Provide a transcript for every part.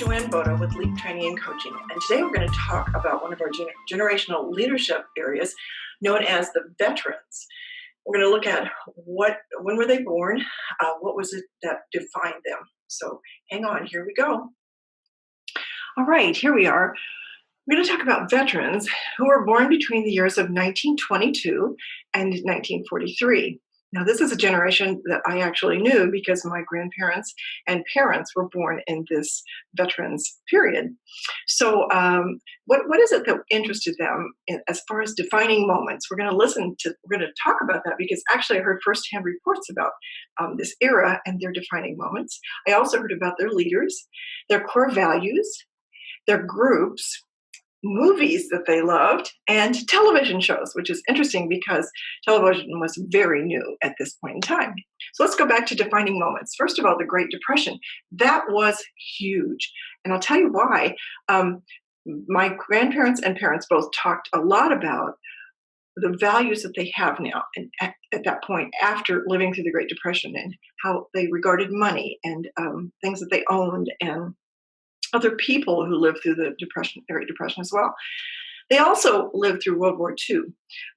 Joanne Boda with Leap Training and Coaching, and today we're going to talk about one of our generational leadership areas known as the veterans. We're going to look at when were they born, what was it that defined them. So hang on, here we go. All right, here we are. We're going to talk about veterans who were born between the years of 1922 and 1943. Now, this is a generation that I actually knew because my grandparents and parents were born in this veterans period. So what is it that interested them as far as defining moments? We're going to talk about that because actually I heard firsthand reports about this era and their defining moments. I also heard about their leaders, their core values, their groups, movies that they loved, and television shows, which is interesting because television was very new at this point in time. So let's go back to defining moments. First of all, the Great Depression. That was huge. And I'll tell you why. My grandparents and parents both talked a lot about the values that they have now and at that point after living through the Great Depression and how they regarded money and things that they owned and other people who lived through the Great Depression as well. They also lived through World War II.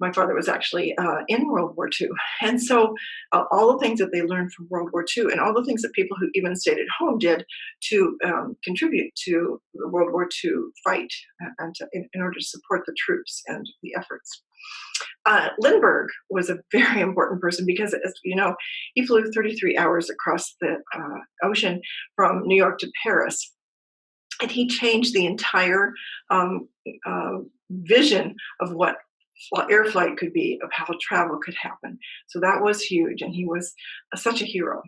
My father was actually in World War II. And so all the things that they learned from World War II and all the things that people who even stayed at home did to contribute to the World War II fight and in order to support the troops and the efforts. Lindbergh was a very important person because, as you know, he flew 33 hours across the ocean from New York to Paris. And he changed the entire vision of what air flight could be, of how travel could happen. So that was huge, and he was such a hero.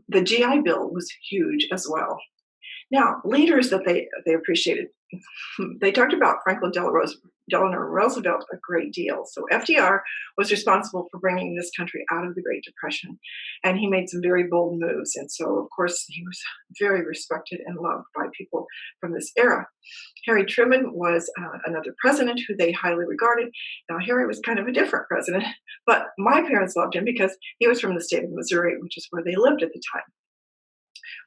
The GI Bill was huge as well. Now, leaders that they appreciated, they talked about Franklin Delano Roosevelt a great deal. So FDR was responsible for bringing this country out of the Great Depression, and he made some very bold moves. And so, of course, he was very respected and loved by people from this era. Harry Truman was another president who they highly regarded. Now, Harry was kind of a different president, but my parents loved him because he was from the state of Missouri, which is where they lived at the time.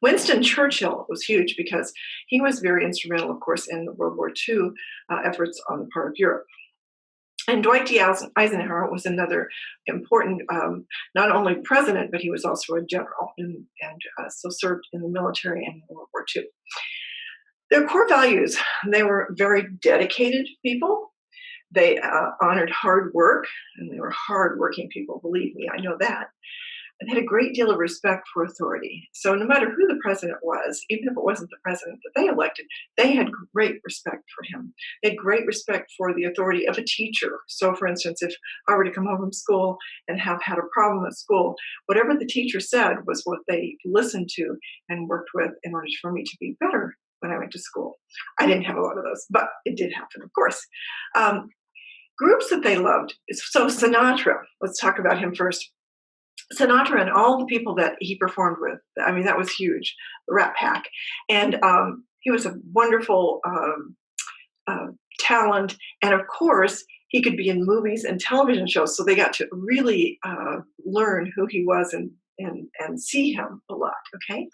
Winston Churchill was huge because he was very instrumental, of course, in the World War II efforts on the part of Europe. And Dwight D. Eisenhower was another important, not only president, but he was also a general and so served in the military in World War II. Their core values, they were very dedicated people. They honored hard work, and they were hardworking people, believe me, I know that. And had a great deal of respect for authority. So no matter who the president was, even if it wasn't the president that they elected, they had great respect for him. They had great respect for the authority of a teacher. So for instance, if I were to come home from school and have had a problem at school, whatever the teacher said was what they listened to and worked with in order for me to be better when I went to school. I didn't have a lot of those, but it did happen, of course. Groups that they loved. So Sinatra, let's talk about him first. Sinatra and all the people that he performed with, I mean, that was huge, the Rat Pack. And he was a wonderful talent. And of course, he could be in movies and television shows. So they got to really learn who he was and see him a lot, okay?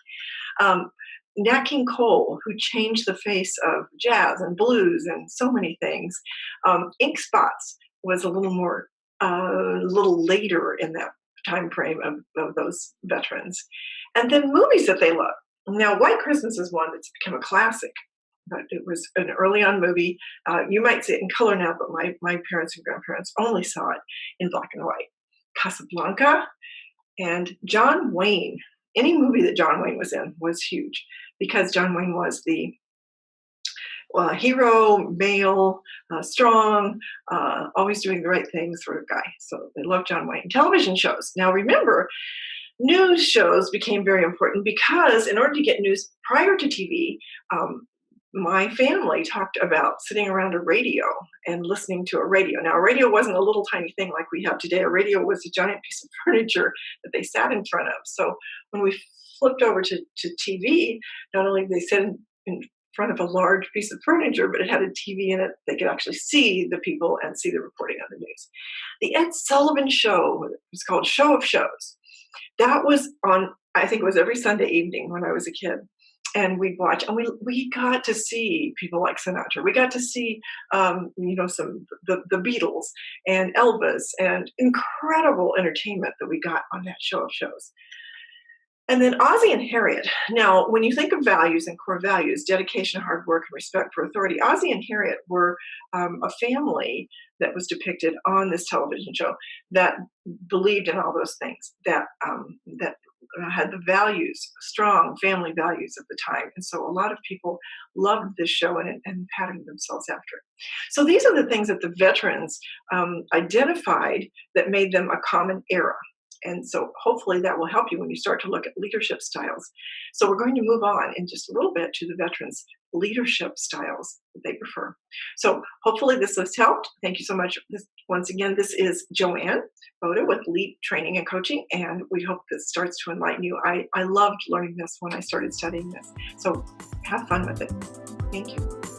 Nat King Cole, who changed the face of jazz and blues and so many things. Ink Spots was a little later in that time frame of those veterans. And then movies that they love. Now, White Christmas is one that's become a classic, but it was an early on movie. You might see it in color now, but my parents and grandparents only saw it in black and white. Casablanca and John Wayne. Any movie that John Wayne was in was huge because John Wayne was the hero, male, strong, always doing the right thing sort of guy. So they love John Wayne. Television shows. Now remember, news shows became very important because in order to get news prior to TV, my family talked about sitting around a radio and listening to a radio. Now, a radio wasn't a little tiny thing like we have today. A radio was a giant piece of furniture that they sat in front of. So when we flipped over to TV, not only did they sit in front of a large piece of furniture, but it had a TV in it. They could actually see the people and see the reporting on the news. The Ed Sullivan Show was called Show of Shows. That was on, I think it was every Sunday evening when I was a kid. and we'd watch, and we got to see people like Sinatra. We got to see, some the Beatles and Elvis, and incredible entertainment that we got on that show of shows. And then Ozzie and Harriet. Now, when you think of values and core values, dedication, hard work, and respect for authority, Ozzie and Harriet were a family that was depicted on this television show that believed in all those things, that had the values, strong family values of the time. And so a lot of people loved this show and patterned themselves after it. So these are the things that the veterans identified that made them a common era. And so hopefully that will help you when you start to look at leadership styles. So we're going to move on in just a little bit to the veterans' leadership styles that they prefer. So hopefully this has helped. Thank you so much. Once again, this is Joanne Boda with Leap Training and Coaching, and we hope this starts to enlighten you. I loved learning this when I started studying this. So have fun with it. Thank you.